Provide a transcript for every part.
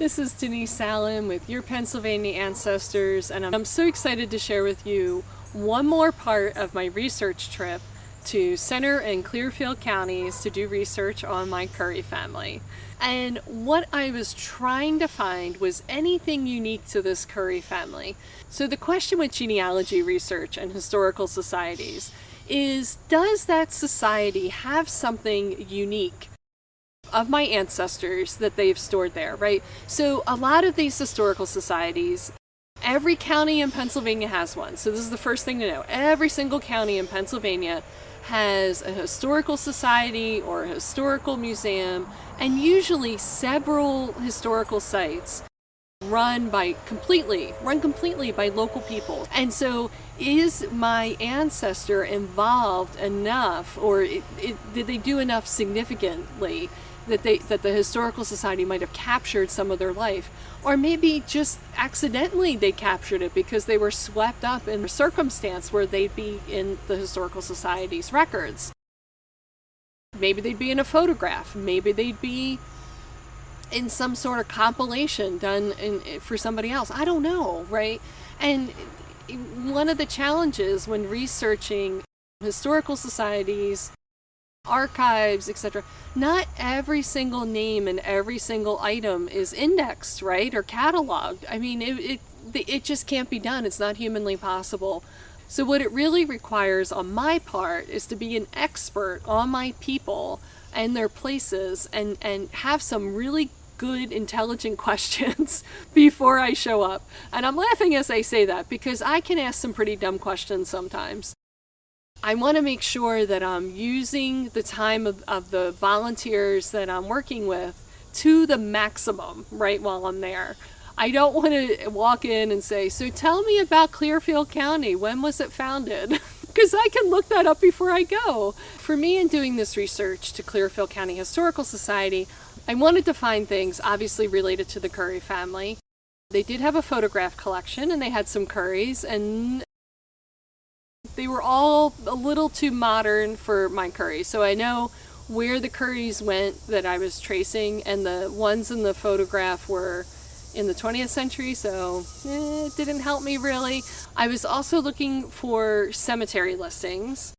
this is Denise Sallin with Your Pennsylvania Ancestors, and I'm so excited to share with you one more part of my research trip to Center and Clearfield counties to do research on my Curry family. And what I was trying to find was anything unique to this Curry family. So the question with genealogy research and historical societies is, does that society have something unique of my ancestors that they've stored there, right? So a lot of these historical societies, every county in Pennsylvania has one. So this is the first thing to know. Every single county in Pennsylvania has a historical society or a historical museum, and usually several historical sites run completely by local people. And so is my ancestor involved enough, or did they do enough significantly that the historical society might have captured some of their life, or maybe just accidentally they captured it because they were swept up in a circumstance where they'd be in the historical society's records. Maybe they'd be in a photograph, maybe they'd be in some sort of compilation done for somebody else. I don't know, right? And one of the challenges when researching historical societies, archives, etc., not every single name and every single item is indexed, right, or cataloged. I mean, it just can't be done. It's not humanly possible. So what it really requires on my part is to be an expert on my people and their places, and have some really good, intelligent questions before I show up. And I'm laughing as I say that because I can ask some pretty dumb questions sometimes. I want to make sure that I'm using the time of the volunteers that I'm working with to the maximum, right, while I'm there. I don't want to walk in and say, so tell me about Clearfield County. When was it founded? Because I can look that up before I go. For me, in doing this research to Clearfield County Historical Society, I wanted to find things obviously related to the Curry family. They did have a photograph collection and they had some Currys, and they were all a little too modern for my Curry. So I know where the Currys went that I was tracing, and the ones in the photograph were in the 20th century, so it didn't help me really. I was also looking for cemetery listings.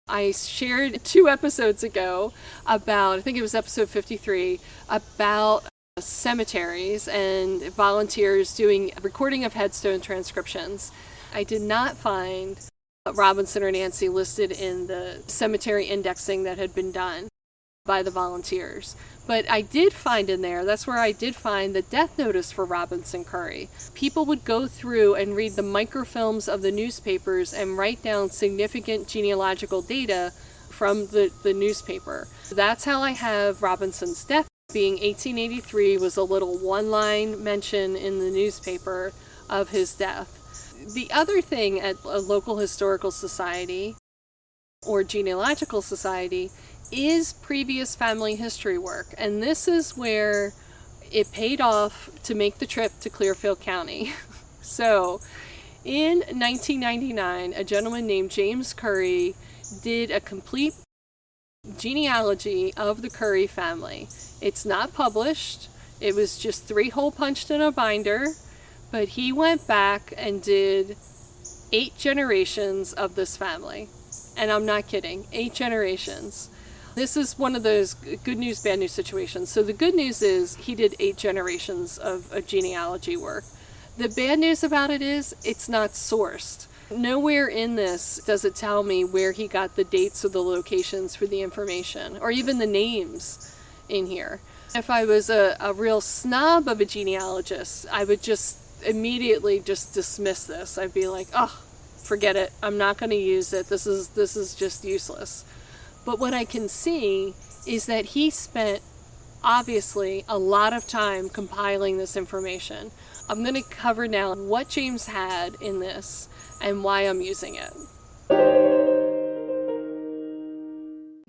I shared 2 episodes ago about, I think it was episode 53, about cemeteries and volunteers doing recording of headstone transcriptions. I did not find Robinson or Nancy listed in the cemetery indexing that had been done by the volunteers. But I did find in there, that's where I did find the death notice for Robinson Curry. People would go through and read the microfilms of the newspapers and write down significant genealogical data from the newspaper. That's how I have Robinson's death being 1883 was a little one-line mention in the newspaper of his death. The other thing at a local historical society or genealogical society is previous family history work. And this is where it paid off to make the trip to Clearfield County. So in 1999, a gentleman named James Curry did a complete genealogy of the Curry family. It's not published. It was just 3 hole punched in a binder. But he went back and did 8 generations of this family. And I'm not kidding, 8 generations. This is one of those good news, bad news situations. So the good news is he did 8 generations of genealogy work. The bad news about it is it's not sourced. Nowhere in this does it tell me where he got the dates or the locations for the information, or even the names in here. If I was a real snob of a genealogist, I would just immediately just dismiss this. I'd be like, oh, forget it. I'm not going to use it. This is just useless. But what I can see is that he spent obviously a lot of time compiling this information. I'm going to cover now what James had in this and why I'm using it.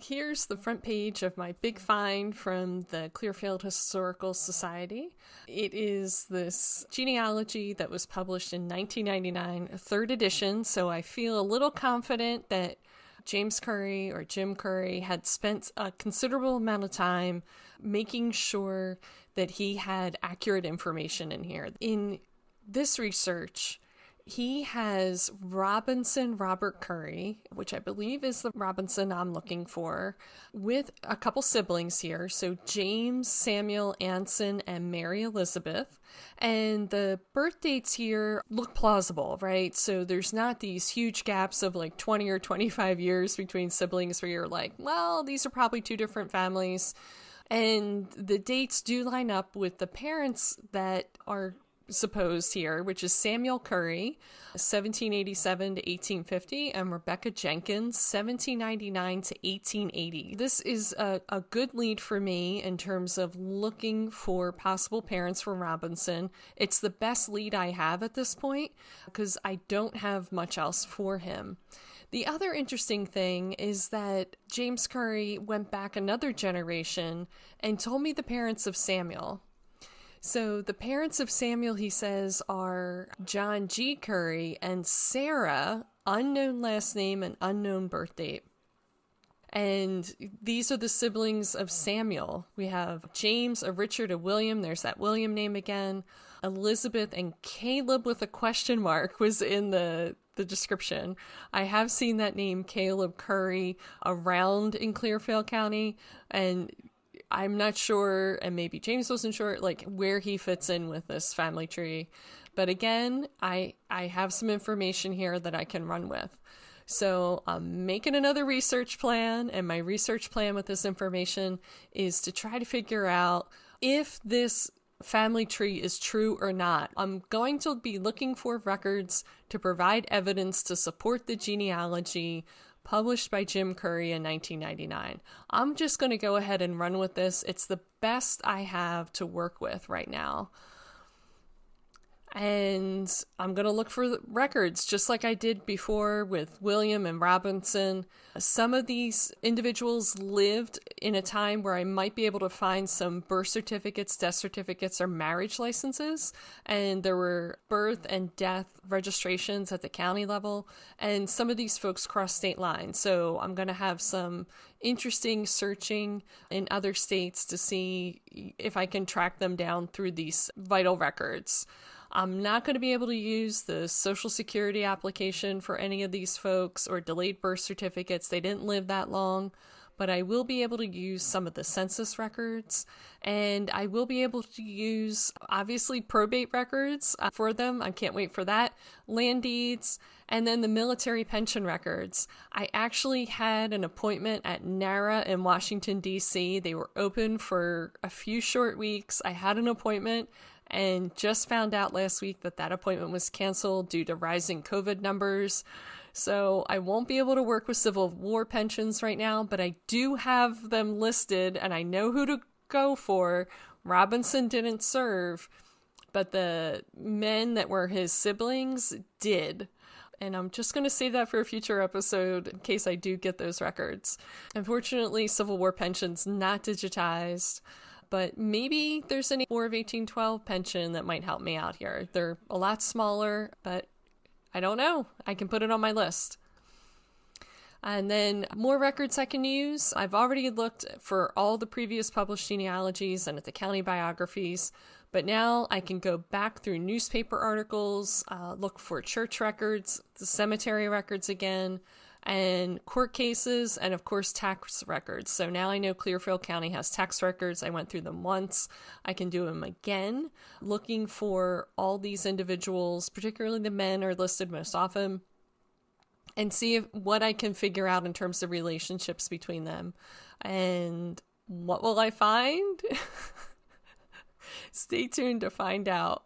Here's the front page of my big find from the Clearfield Historical Society. It is this genealogy that was published in 1999, a 3rd edition, so I feel a little confident that James Curry, or Jim Curry, had spent a considerable amount of time making sure that he had accurate information in here. In this research, he has Robinson Robert Curry, which I believe is the Robinson I'm looking for, with a couple siblings here. So James, Samuel, Anson, and Mary Elizabeth. And the birth dates here look plausible, right? So there's not these huge gaps of like 20 or 25 years between siblings where you're like, well, these are probably two different families. And the dates do line up with the parents that are supposed here, which is Samuel Curry, 1787 to 1850, and Rebecca Jenkins, 1799 to 1880. This is a good lead for me in terms of looking for possible parents for Robinson. It's the best lead I have at this point because I don't have much else for him. The other interesting thing is that James Curry went back another generation and told me the parents of Samuel. So the parents of Samuel, he says, are John G. Curry and Sarah, unknown last name and unknown birth date. And these are the siblings of Samuel. We have James, a Richard, a William. There's that William name again. Elizabeth and Caleb with a question mark was in the description. I have seen that name, Caleb Curry, around in Clearfield County, and I'm not sure, and maybe James wasn't sure, like where he fits in with this family tree. But again, I have some information here that I can run with. So I'm making another research plan, and my research plan with this information is to try to figure out if this family tree is true or not. I'm going to be looking for records to provide evidence to support the genealogy published by Jim Curry in 1999. I'm just going to go ahead and run with this. It's the best I have to work with right now. And I'm going to look for the records, just like I did before with William and Robinson. Some of these individuals lived in a time where I might be able to find some birth certificates, death certificates, or marriage licenses. And there were birth and death registrations at the county level. And some of these folks cross state lines. So I'm going to have some interesting searching in other states to see if I can track them down through these vital records. I'm not going to be able to use the Social Security application for any of these folks or delayed birth certificates. They didn't live that long, but I will be able to use some of the census records, and I will be able to use, obviously, probate records for them. I can't wait for that. Land deeds, and then the military pension records. I actually had an appointment at NARA in Washington, D.C. They were open for a few short weeks. I had an appointment and just found out last week that that appointment was canceled due to rising COVID numbers. So I won't be able to work with Civil War pensions right now, but I do have them listed and I know who to go for. Robinson didn't serve, but the men that were his siblings did. And I'm just going to save that for a future episode in case I do get those records. Unfortunately, Civil War pension's not digitized, but maybe there's an War of 1812 pension that might help me out here. They're a lot smaller, but I don't know. I can put it on my list. And then more records I can use. I've already looked for all the previous published genealogies and at the county biographies, but now I can go back through newspaper articles, look for church records, the cemetery records again, and court cases, and of course tax records. So now I know Clearfield County has tax records. I went through them once. I can do them again, looking for all these individuals, particularly the men are listed most often, and see what I can figure out in terms of relationships between them. And what will I find? Stay tuned to find out.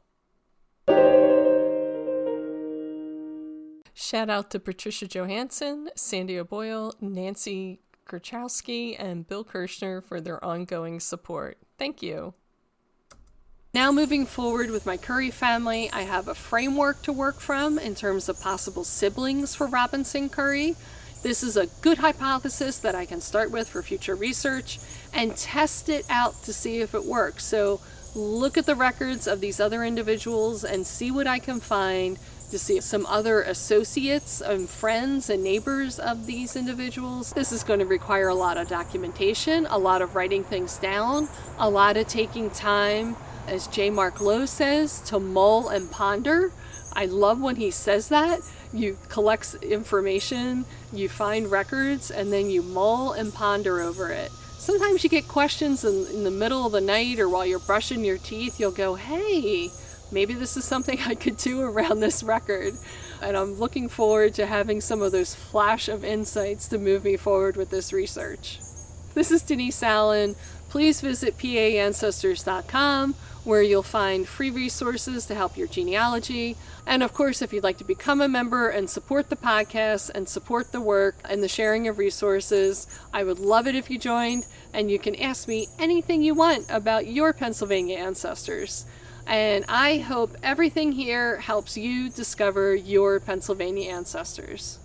Shout out to Patricia Johansson, Sandy O'Boyle, Nancy Kurchowski, and Bill Kirshner for their ongoing support. Thank you. Now moving forward with my Curry family, I have a framework to work from in terms of possible siblings for Robinson Curry. This is a good hypothesis that I can start with for future research and test it out to see if it works. So look at the records of these other individuals and see what I can find to see some other associates and friends and neighbors of these individuals. This is going to require a lot of documentation, a lot of writing things down, a lot of taking time, as J. Mark Lowe says, to mull and ponder. I love when he says that. You collect information, you find records, and then you mull and ponder over it. Sometimes you get questions in the middle of the night or while you're brushing your teeth. You'll go, hey, maybe this is something I could do around this record. And I'm looking forward to having some of those flash of insights to move me forward with this research. This is Denise Allen. Please visit PAAncestors.com, where you'll find free resources to help your genealogy. And of course, if you'd like to become a member and support the podcast and support the work and the sharing of resources, I would love it if you joined, and you can ask me anything you want about your Pennsylvania ancestors. And I hope everything here helps you discover your Pennsylvania ancestors.